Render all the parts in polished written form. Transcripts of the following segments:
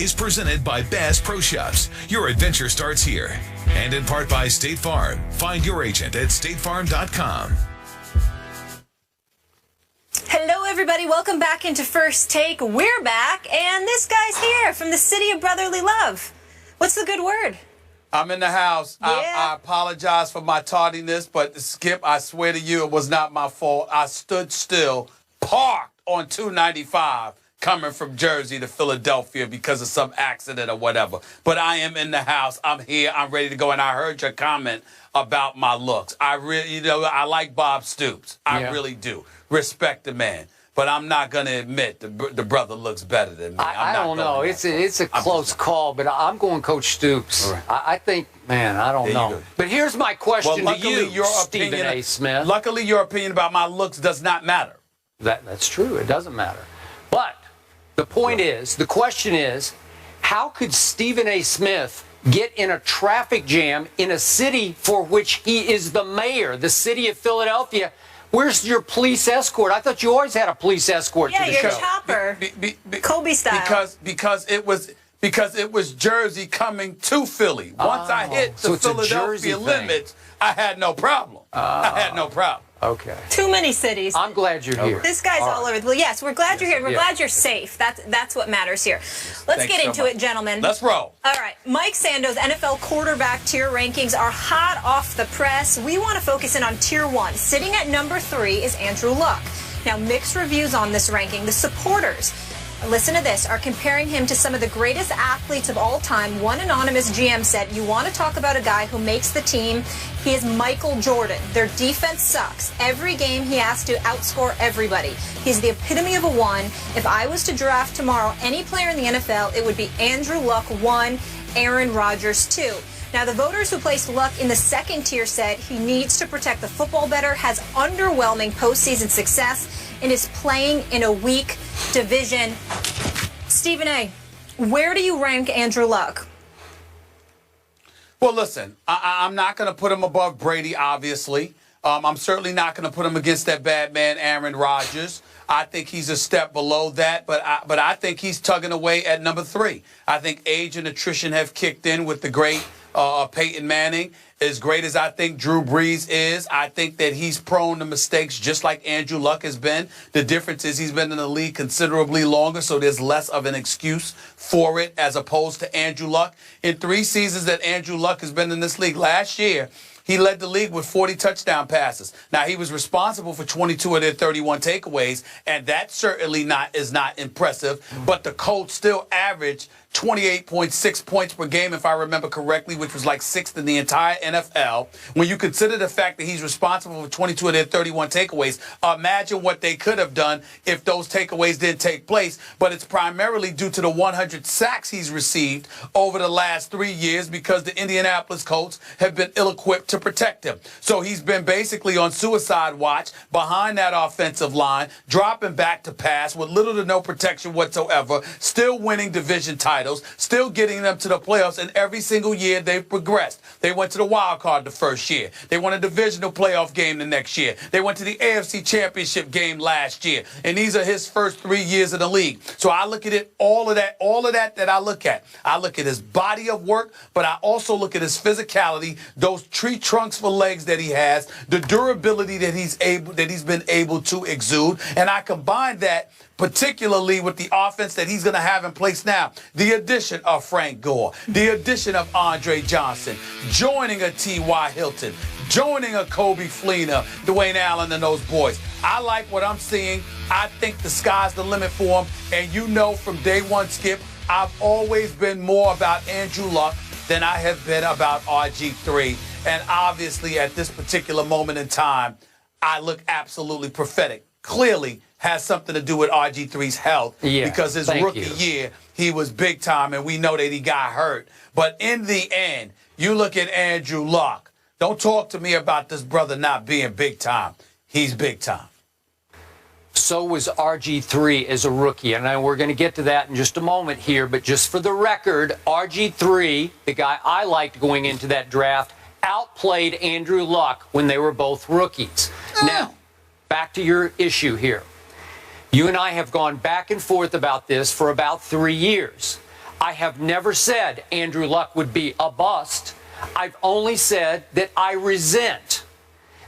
is presented by Bass Pro Shops. Your adventure starts here. And in part by State Farm. Find your agent at statefarm.com. Hello, everybody. Welcome back into First Take. We're back, and this guy's here from the city of brotherly love. What's the good word? I'm in the house. Yeah. I apologize for my tardiness, but Skip, I swear to you, it was not my fault. I stood still, parked on 295, coming from Jersey to Philadelphia because of some accident or whatever. But I am in the house. I'm here. I'm ready to go. And I heard your comment about my looks. I really, I like Bob Stoops. I really do. Respect the man. But I'm not going to admit the brother looks better than me. I don't know. It's a close call, but I'm going Coach Stoops. Right. I think, man, I don't know. But here's my question to you, Stephen A. Smith. Luckily, your opinion about my looks does not matter. That's true. It doesn't matter. But the point is, the question is, how could Stephen A. Smith get in a traffic jam in a city for which he is the mayor, the city of Philadelphia? Where's your police escort? I thought you always had a police escort to the show. Yeah, your chopper, Kobe style. Because it was Jersey coming to Philly. Once I hit the Philadelphia limits, I had no problem. I had no problem. Okay. Too many cities. I'm glad you're here. This guy's all over. Well, yes, we're glad you're here. We're glad you're safe. That's what matters here. Let's get into it, gentlemen. Let's roll. All right. Mike Sando's NFL quarterback tier rankings are hot off the press. We want to focus in on tier 1. Sitting at number 3 is Andrew Luck. Now, mixed reviews on this ranking. The supporters, listen to this, are comparing him to some of the greatest athletes of all time. One anonymous GM said, you want to talk about a guy who makes the team, he is Michael Jordan. Their defense sucks. Every game he has to outscore everybody. He's the epitome of a 1. If I was to draft tomorrow any player in the NFL, it would be Andrew Luck 1, Aaron Rodgers 2. Now, the voters who placed Luck in the second tier said he needs to protect the football better, has underwhelming postseason success, and is playing in a weak division. Stephen A., where do you rank Andrew Luck? Well, listen, I'm not going to put him above Brady, obviously. I'm certainly not going to put him against that bad man, Aaron Rodgers. I think he's a step below that, but I think he's tugging away at number 3. I think age and attrition have kicked in with the great Peyton Manning. As great as I think Drew Brees is, I think that he's prone to mistakes just like Andrew Luck has been. The difference is he's been in the league considerably longer, so there's less of an excuse for it as opposed to Andrew Luck. In 3 seasons that Andrew Luck has been in this league, last year, he led the league with 40 touchdown passes. Now, he was responsible for 22 of their 31 takeaways, and that certainly is not impressive. But the Colts still averaged 28.6 points per game, if I remember correctly, which was like 6th in the entire NFL. When you consider the fact that he's responsible for 22 of their 31 takeaways, imagine what they could have done if those takeaways didn't take place. But it's primarily due to the 100 sacks he's received over the last 3 years because the Indianapolis Colts have been ill-equipped to protect him. So he's been basically on suicide watch behind that offensive line, dropping back to pass with little to no protection whatsoever, still winning division titles, still getting them to the playoffs, and every single year they've progressed. They went to the wild card the first year. They won a divisional playoff game the next year. They went to the AFC Championship game last year. And these are his first 3 years in the league. So I look at it, all of that I look at. I look at his body of work, but I also look at his physicality, those tree trunks for legs that he has, the durability that he's been able to exude, and I combine that particularly with the offense that he's going to have in place now. The addition of Frank Gore, the addition of Andre Johnson, joining a T.Y. Hilton, joining a Kobe Fleener, Dwayne Allen, and those boys. I like what I'm seeing. I think the sky's the limit for him. And you know from day one, Skip, I've always been more about Andrew Luck than I have been about RG3. And obviously, at this particular moment in time, I look absolutely prophetic. Clearly has something to do with RG3's health because his rookie year, he was big time, and we know that he got hurt. But in the end, you look at Andrew Luck. Don't talk to me about this brother not being big time. He's big time. So was RG3 as a rookie. And we're going to get to that in just a moment here. But just for the record, RG3, the guy I liked going into that draft, outplayed Andrew Luck when they were both rookies. Now, back to your issue here. You and I have gone back and forth about this for about 3 years. I have never said Andrew Luck would be a bust. I've only said that I resent,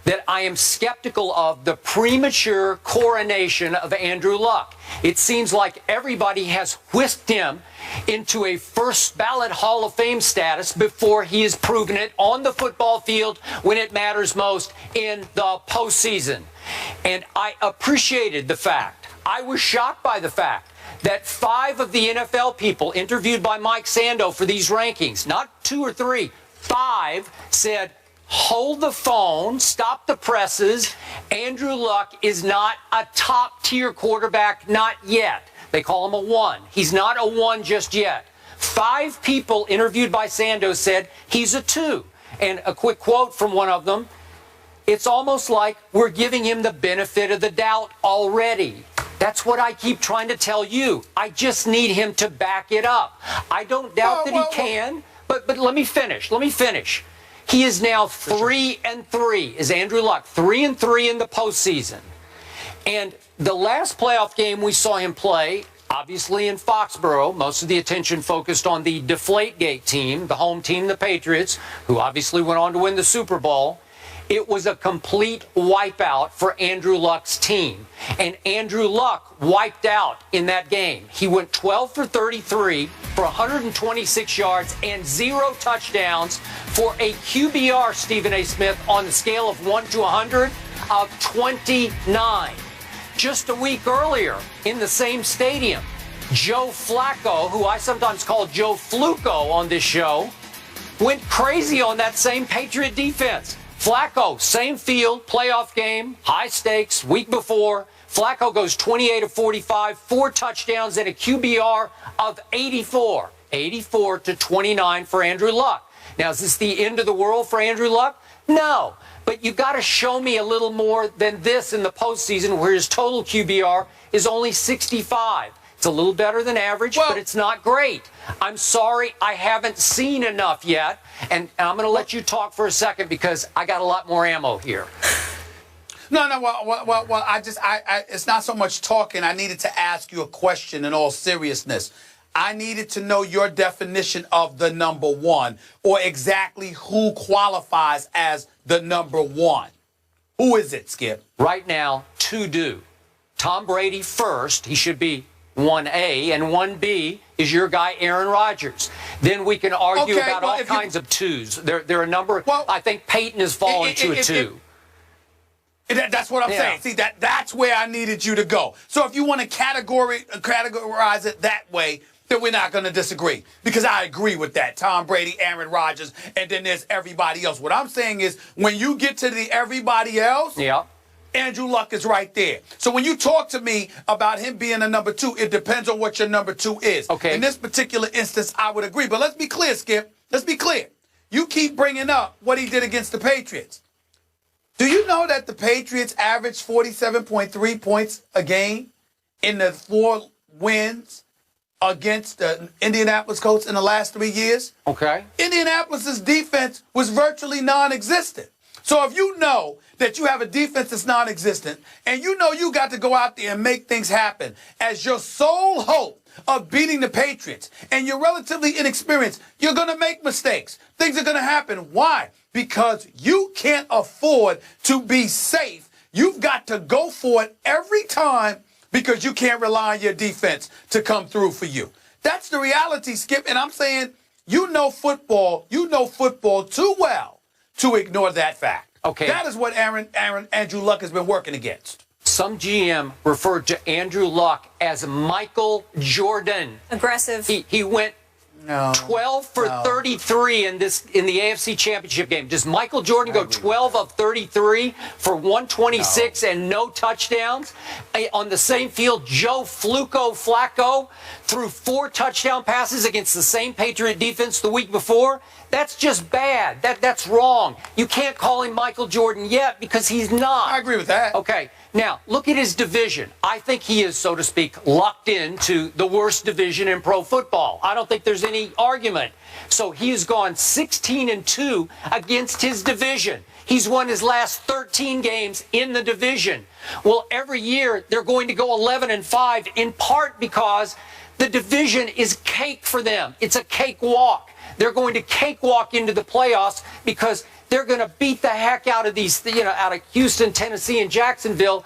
that I am skeptical of the premature coronation of Andrew Luck. It seems like everybody has whisked him into a first ballot Hall of Fame status before he has proven it on the football field when it matters most in the postseason. And I appreciated the fact, I was shocked by the fact that 5 of the NFL people interviewed by Mike Sando for these rankings, not 2 or 3, 5 said, hold the phone, stop the presses. Andrew Luck is not a top-tier quarterback, not yet. They call him a 1. He's not a 1 just yet. 5 people interviewed by Sando said he's a 2. And a quick quote from one of them, it's almost like we're giving him the benefit of the doubt already. That's what I keep trying to tell you. I just need him to back it up. I don't doubt that he can, but let me finish. Let me finish. He is now 3-3, is Andrew Luck, 3-3 in the postseason. And the last playoff game we saw him play, obviously in Foxborough, most of the attention focused on the Deflategate team, the home team, the Patriots, who obviously went on to win the Super Bowl. It was a complete wipeout for Andrew Luck's team. And Andrew Luck wiped out in that game. He went 12 for 33 for 126 yards and 0 touchdowns for a QBR, Stephen A. Smith, on the scale of 1 to 100 of 29. Just a week earlier in the same stadium, Joe Flacco, who I sometimes call Joe Fluco on this show, went crazy on that same Patriot defense. Flacco, same field, playoff game, high stakes, week before. Flacco goes 28 of 45, 4 touchdowns, and a QBR of 84. 84 to 29 for Andrew Luck. Now, is this the end of the world for Andrew Luck? No. But you've got to show me a little more than this in the postseason, where his total QBR is only 65. It's a little better than average, but it's not great. I'm sorry, I haven't seen enough yet. And I'm going to let you talk for a second because I got a lot more ammo here. No, it's not so much talking. I needed to ask you a question in all seriousness. I needed to know your definition of the number 1, or exactly who qualifies as the number 1. Who is it, Skip? Right now, 2 do. Tom Brady first. He should be 1A, and 1B is your guy, Aaron Rodgers. Then we can argue about all kinds of 2s. There are a number. I think Peyton has fallen to a 2. That's what I'm saying. See, that's where I needed you to go. So if you want to categorize it that way, then we're not going to disagree, because I agree with that. Tom Brady, Aaron Rodgers, and then there's everybody else. What I'm saying is, when you get to the everybody else, Andrew Luck is right there. So when you talk to me about him being a number 2, it depends on what your number 2 is. Okay. In this particular instance, I would agree. But let's be clear, Skip. Let's be clear. You keep bringing up what he did against the Patriots. Do you know that the Patriots averaged 47.3 points a game in the 4 wins against the Indianapolis Colts in the last 3 years? Okay. Indianapolis's defense was virtually non-existent. So if you know that you have a defense that's non-existent, and you know you got to go out there and make things happen as your sole hope of beating the Patriots, and you're relatively inexperienced, you're going to make mistakes. Things are going to happen. Why? Because you can't afford to be safe. You've got to go for it every time, because you can't rely on your defense to come through for you. That's the reality, Skip. And I'm saying you know football too well to ignore that fact. Okay. That is what Andrew Luck has been working against. Some GM referred to Andrew Luck as Michael Jordan. Aggressive. He went 12 for 33 in the AFC Championship game. Does Michael Jordan go 12 of 33 for 126 and no touchdowns? On the same field, Joe Flacco threw 4 touchdown passes against the same Patriot defense the week before. That's just bad. That's wrong. You can't call him Michael Jordan yet, because he's not. I agree with that. Okay. Now, look at his division. I think he is, so to speak, locked into the worst division in pro football. I don't think there's any argument. So he has gone 16-2 against his division. He's won his last 13 games in the division. Well, every year they're going to go 11-5, in part because The division is cake for them. It's a cakewalk. They're going to cakewalk into the playoffs because they're going to beat the heck out of these, out of Houston, Tennessee, and Jacksonville.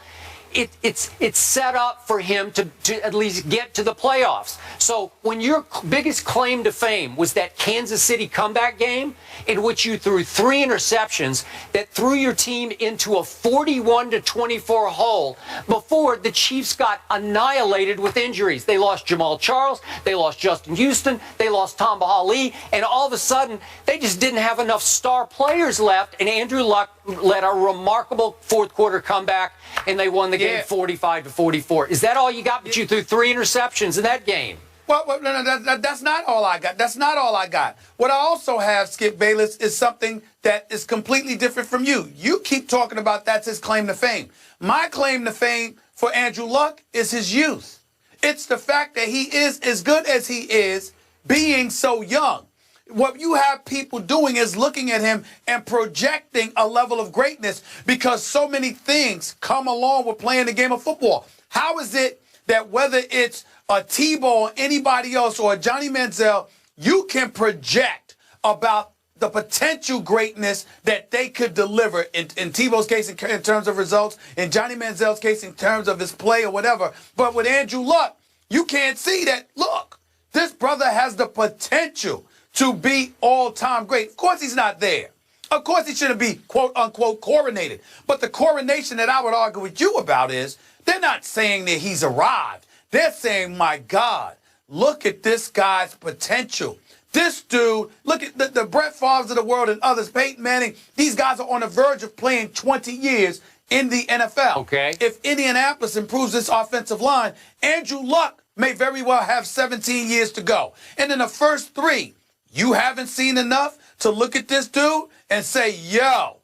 It's set up for him to at least get to the playoffs. So when your biggest claim to fame was that Kansas City comeback game in which you threw 3 interceptions that threw your team into a 41-24 hole before the Chiefs got annihilated with injuries. They lost Jamal Charles, they lost Justin Houston, they lost Tom Ali, and all of a sudden they just didn't have enough star players left, and Andrew Luck led a remarkable fourth quarter comeback, and they won the game 45-44. Is that all you got? But you threw 3 interceptions in that game. Well, no, that's not all I got. That's not all I got. What I also have, Skip Bayless, is something that is completely different from you. You keep talking about that's his claim to fame. My claim to fame for Andrew Luck is his youth. It's the fact that he is as good as he is being so young. What you have people doing is looking at him and projecting a level of greatness because so many things come along with playing the game of football. How is it that whether it's a Tebow or anybody else or a Johnny Manziel, you can project about the potential greatness that they could deliver in Tebow's case in terms of results, in Johnny Manziel's case in terms of his play or whatever. But with Andrew Luck, you can't see that, look, this brother has the potential to be all-time great. Of course he's not there. Of course he shouldn't be, quote-unquote, coronated. But the coronation that I would argue with you about is they're not saying that he's arrived. They're saying, my God, look at this guy's potential. This dude, look at the Brett Favres of the world and others, Peyton Manning. These guys are on the verge of playing 20 years in the NFL. Okay. If Indianapolis improves this offensive line, Andrew Luck may very well have 17 years to go. And in the first 3, you haven't seen enough to look at this dude and say, yo,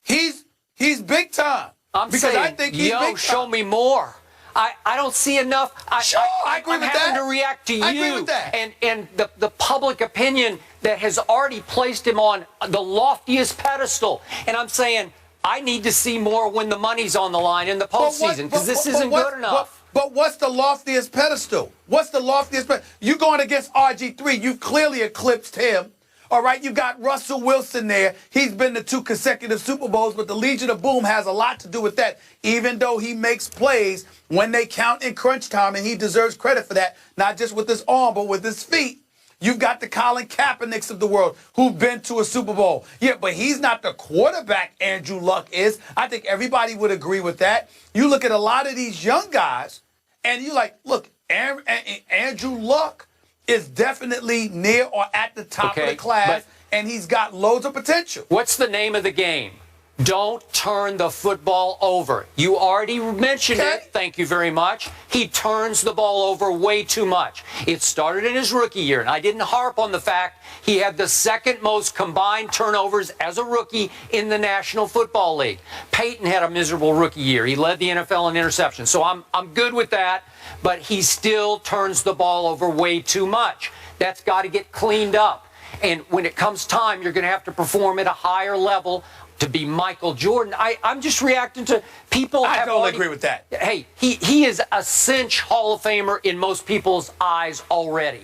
he's big time. I think he's big time. Show me more. I don't see enough. I agree with that. I'm having to react to you. I agree with that. And the public opinion that has already placed him on the loftiest pedestal. And I'm saying I need to see more when the money's on the line in the postseason because this isn't good enough. But what's the loftiest pedestal? What's the loftiest pedestal? You're going against RG3. You've clearly eclipsed him. All right, you got Russell Wilson there. He's been to 2 consecutive Super Bowls, but the Legion of Boom has a lot to do with that, even though he makes plays when they count in crunch time, and he deserves credit for that, not just with his arm, but with his feet. You've got the Colin Kaepernicks of the world who've been to a Super Bowl. Yeah, but he's not the quarterback Andrew Luck is. I think everybody would agree with that. You look at a lot of these young guys, and you're like, look, Andrew Luck is definitely near or at the top of the class, and he's got loads of potential. What's the name of the game? Don't turn the football over. You already mentioned it. Thank you very much. He turns the ball over way too much. It started in his rookie year, and I didn't harp on the fact he had the 2nd most combined turnovers as a rookie in the National Football League. Peyton had a miserable rookie year. He led the NFL in interceptions, so I'm good with that, but he still turns the ball over way too much. That's got to get cleaned up. And when it comes time, you're going to have to perform at a higher level to be Michael Jordan. I'm just reacting to people. I totally agree with that. Hey, he is a cinch Hall of Famer in most people's eyes already.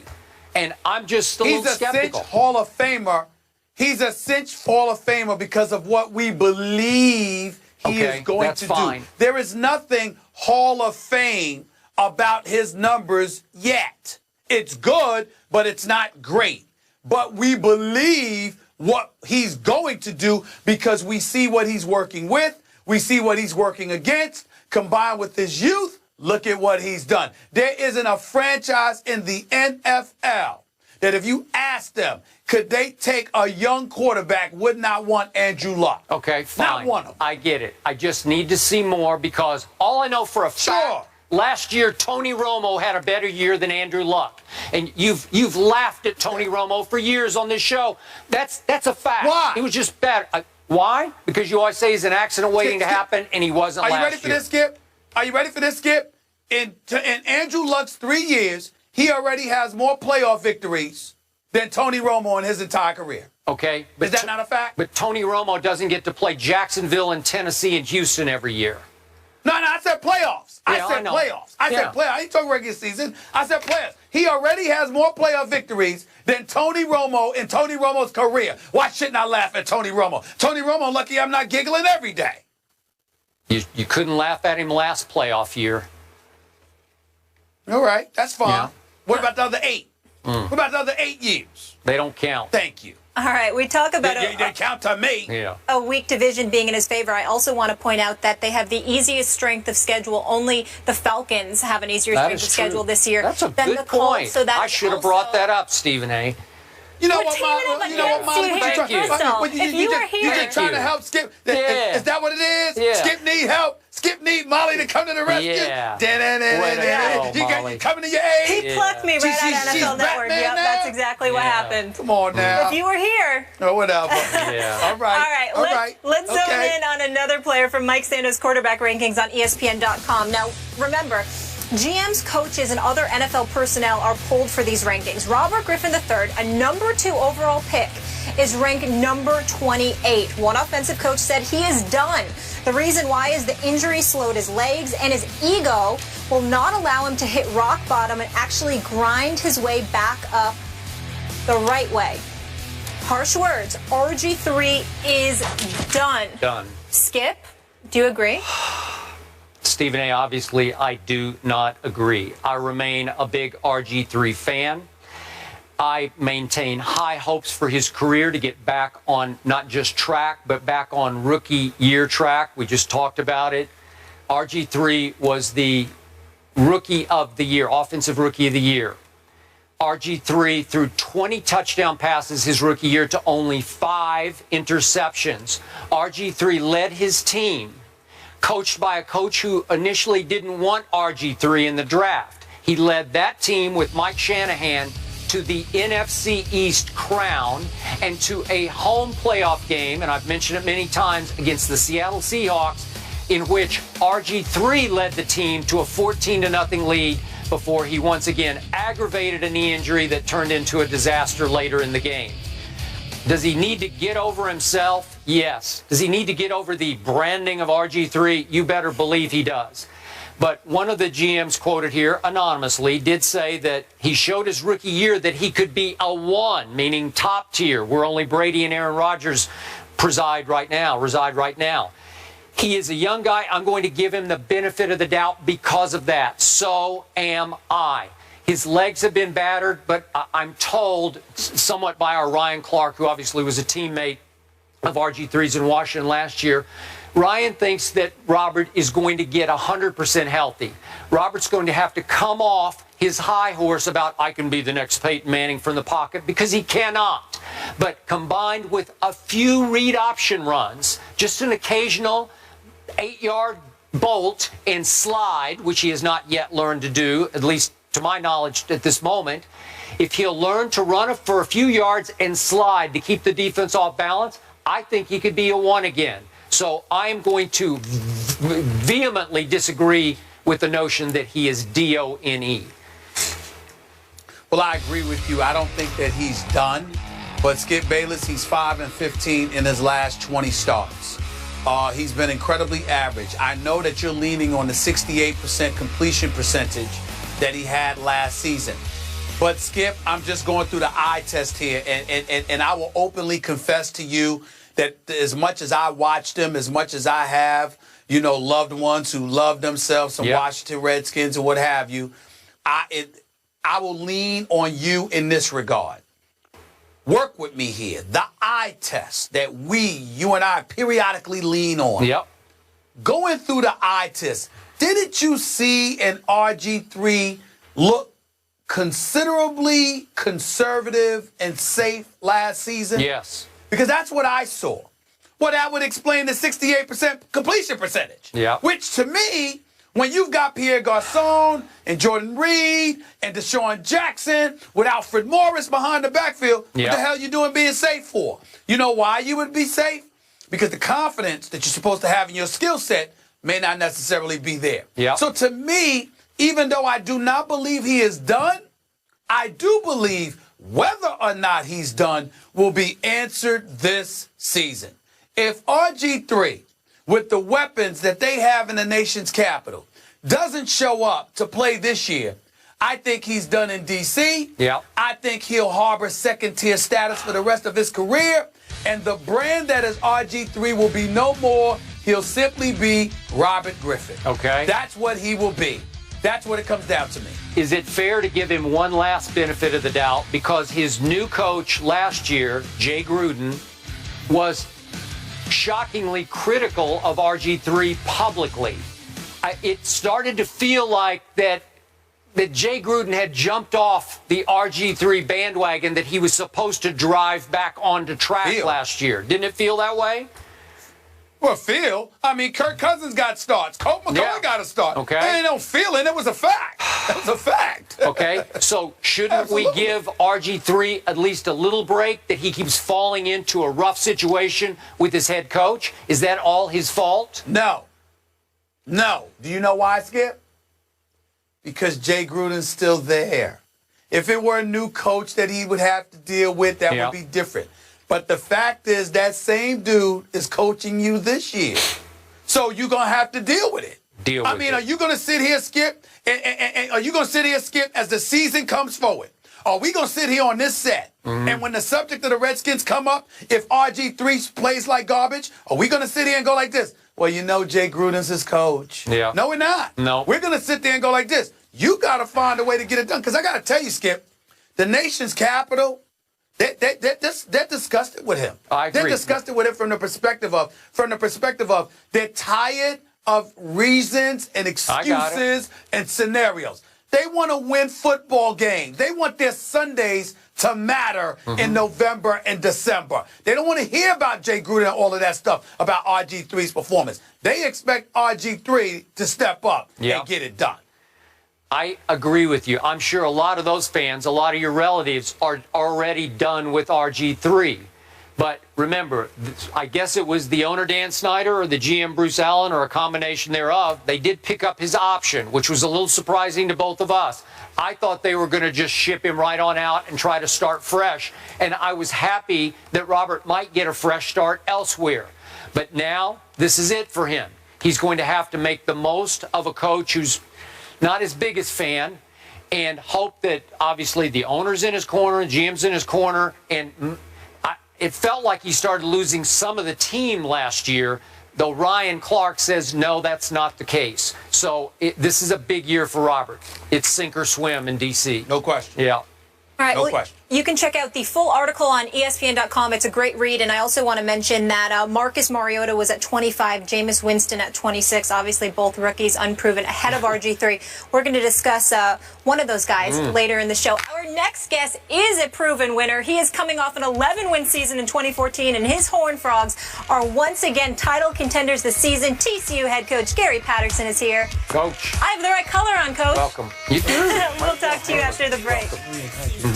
And I'm just a little skeptical. He's a cinch Hall of Famer. He's a cinch Hall of Famer because of what we believe he is going to do. There is nothing Hall of Fame about his numbers yet. It's good, but it's not great. But we believe what he's going to do because we see what he's working with, we see what he's working against, combined with his youth. Look at what he's done. There isn't a franchise in the NFL that if you ask them, could they take a young quarterback, would not want Andrew Luck. Okay, fine. Not one of them. I get it. I just need to see more because all I know for a fact, last year, Tony Romo had a better year than Andrew Luck. And you've laughed at Tony Romo for years on this show. That's a fact. Why? He was just better. Why? Because you always say he's an accident waiting to happen, and he wasn't last year. Are you ready for this, Skip? Are you ready for this, Skip? In Andrew Luck's 3 years, he already has more playoff victories than Tony Romo in his entire career. Okay. But is that not a fact? But Tony Romo doesn't get to play Jacksonville and Tennessee and Houston every year. No, I said playoffs. Yeah, I said know. playoffs. I said playoffs. I ain't talking regular season. I said playoffs. He already has more playoff victories than Tony Romo in Tony Romo's career. Why shouldn't I laugh at Tony Romo? Tony Romo, lucky I'm not giggling every day. You couldn't laugh at him last playoff year. All right, that's fine. Yeah. What about the other 8? What about the other 8 years? They don't count. Thank you. All right, we talk about They count to me. Yeah. a weak division being in his favor. I also want to point out that they have the easiest strength of schedule. Only the Falcons have an easier strength of schedule this year That's a than good the Colts. point. So that I should have brought that up, Stephen A. You know We're what, teaming up Molly? You know what, Molly? against you What here, trying- Crystal. If you were You here- just trying to help Skip? Yeah. Is that what it is? Yeah. Skip need help. Skip need Molly to come to the rescue. Yeah. Da-da-da-da-da. Way to go, You got Molly. you coming to your aid. He plucked me right out of She's NFL Network. Batman Yep, now? that's exactly what Yeah. happened. Come on now. If you were here. Oh, whatever. Yeah. All right. All right, let's zone in on another player from Mike Sando's quarterback rankings on ESPN.com. Now, remember, GMs, coaches, and other NFL personnel are polled for these rankings. Robert Griffin III, a number 2 overall pick, is ranked number 28. One offensive coach said he is done. The reason why is the injury slowed his legs, and his ego will not allow him to hit rock bottom and actually grind his way back up the right way. Harsh words. RG3 is done. Done. Skip, do you agree? Stephen A., obviously, I do not agree. I remain a big RG3 fan. I maintain high hopes for his career to get back on not just track, but back on rookie year track. We just talked about it. RG3 was the rookie of the year, offensive rookie of the year. RG3 threw 20 touchdown passes his rookie year to only 5 interceptions. RG3 led his team, coached by a coach who initially didn't want RG3 in the draft. He led that team with Mike Shanahan to the NFC East crown and to a home playoff game, and I've mentioned it many times, against the Seattle Seahawks, in which RG3 led the team to a 14-0 lead before he once again aggravated a knee injury that turned into a disaster later in the game. Does he need to get over himself? Yes. Does he need to get over the branding of RG3? You better believe he does. But one of the GMs quoted here anonymously did say that he showed his rookie year that he could be a 1, meaning top tier, where only Brady and Aaron Rodgers reside right now. He is a young guy. I'm going to give him the benefit of the doubt because of that. So am I. His legs have been battered, but I'm told somewhat by our Ryan Clark, who obviously was a teammate of RG3's in Washington last year. Ryan thinks that Robert is going to get 100% healthy. Robert's going to have to come off his high horse about, I can be the next Peyton Manning from the pocket, because he cannot. But combined with a few read option runs, just an occasional 8-yard bolt and slide, which he has not yet learned to do, at least to my knowledge at this moment, if he'll learn to run for a few yards and slide to keep the defense off balance, I think he could be a 1 again. So I'm going to vehemently disagree with the notion that he is DONE. Well, I agree with you. I don't think that he's done. But Skip Bayless, he's 5-15 in his last 20 starts. He's been incredibly average. I know that you're leaning on the 68% completion percentage that he had last season. But Skip, I'm just going through the eye test here, and I will openly confess to you that as much as I watched him, as much as I have, loved ones who love themselves, some Washington Redskins or what have you, I will lean on you in this regard. Work with me here. The eye test that you and I periodically lean on. Yep. Going through the eye test, didn't you see an RG3 look considerably conservative and safe last season? Yes. Because that's what I saw. Well, that would explain the 68% completion percentage. Yeah. Which to me, when you've got Pierre Garçon and Jordan Reed and Deshaun Jackson with Alfred Morris behind the backfield, what the hell you doing being safe for? You know why you would be safe? Because the confidence that you're supposed to have in your skill set may not necessarily be there. Yeah. So to me, even though I do not believe he is done, I do believe whether or not he's done will be answered this season. If RG3 with the weapons that they have in the nation's capital, doesn't show up to play this year, I think he's done in D.C. Yeah. I think he'll harbor second-tier status for the rest of his career. And the brand that is RG3 will be no more. He'll simply be Robert Griffin. Okay. That's what he will be. That's what it comes down to me. Is it fair to give him one last benefit of the doubt because his new coach last year, Jay Gruden, was shockingly critical of RG3 publicly? It started to feel like that Jay Gruden had jumped off the RG3 bandwagon that he was supposed to drive back onto track last year. Didn't it feel that way? Well, I mean, Kirk Cousins got starts. Colt McCoy got a start. Okay. There ain't no feeling. It was a fact. That was a fact. Okay. So shouldn't we give RG3 at least a little break that he keeps falling into a rough situation with his head coach? Is that all his fault? No. Do you know why, Skip? Because Jay Gruden's still there. If it were a new coach that he would have to deal with, that would be different. But the fact is that same dude is coaching you this year. So you're going to have to deal with it. I mean, are you going to sit here, Skip, and are you going to sit here, Skip, as the season comes forward? Are we going to sit here on this set, and when the subject of the Redskins come up, if RG3 plays like garbage, are we going to sit here and go like this? Well, you know Jay Gruden's his coach. Yeah. No, we're not. No. We're going to sit there and go like this. You got to find a way to get it done. Because I got to tell you, Skip, the nation's capital, they're disgusted with him. I agree. They're disgusted with him from the perspective of they're tired of reasons and excuses and scenarios. They want to win football games. They want their Sundays to matter in November and December. They don't want to hear about Jay Gruden and all of that stuff about RG3's performance. They expect RG3 to step up and get it done. I agree with you. I'm sure a lot of those fans, a lot of your relatives are already done with RG3. But remember, I guess it was the owner, Dan Snyder, or the GM, Bruce Allen, or a combination thereof. They did pick up his option, which was a little surprising to both of us. I thought they were going to just ship him right on out and try to start fresh. And I was happy that Robert might get a fresh start elsewhere. But now, this is it for him. He's going to have to make the most of a coach who's not his biggest fan, and hope that obviously the owner's in his corner and GM's in his corner. And it felt like he started losing some of the team last year, though Ryan Clark says, no, that's not the case. So this is a big year for Robert. It's sink or swim in D.C. No question. Yeah. All right, no question. You can check out the full article on ESPN.com. It's a great read. And I also want to mention that Marcus Mariota was at 25, Jameis Winston at 26. Obviously, both rookies unproven ahead of RG3. We're going to discuss one of those guys later in the show. Our next guest is a proven winner. He is coming off an 11-win season in 2014, and his Horned Frogs are once again title contenders this season. TCU head coach Gary Patterson is here. Coach. I have the right color on, Coach. Welcome. You do. We'll talk to you after the break.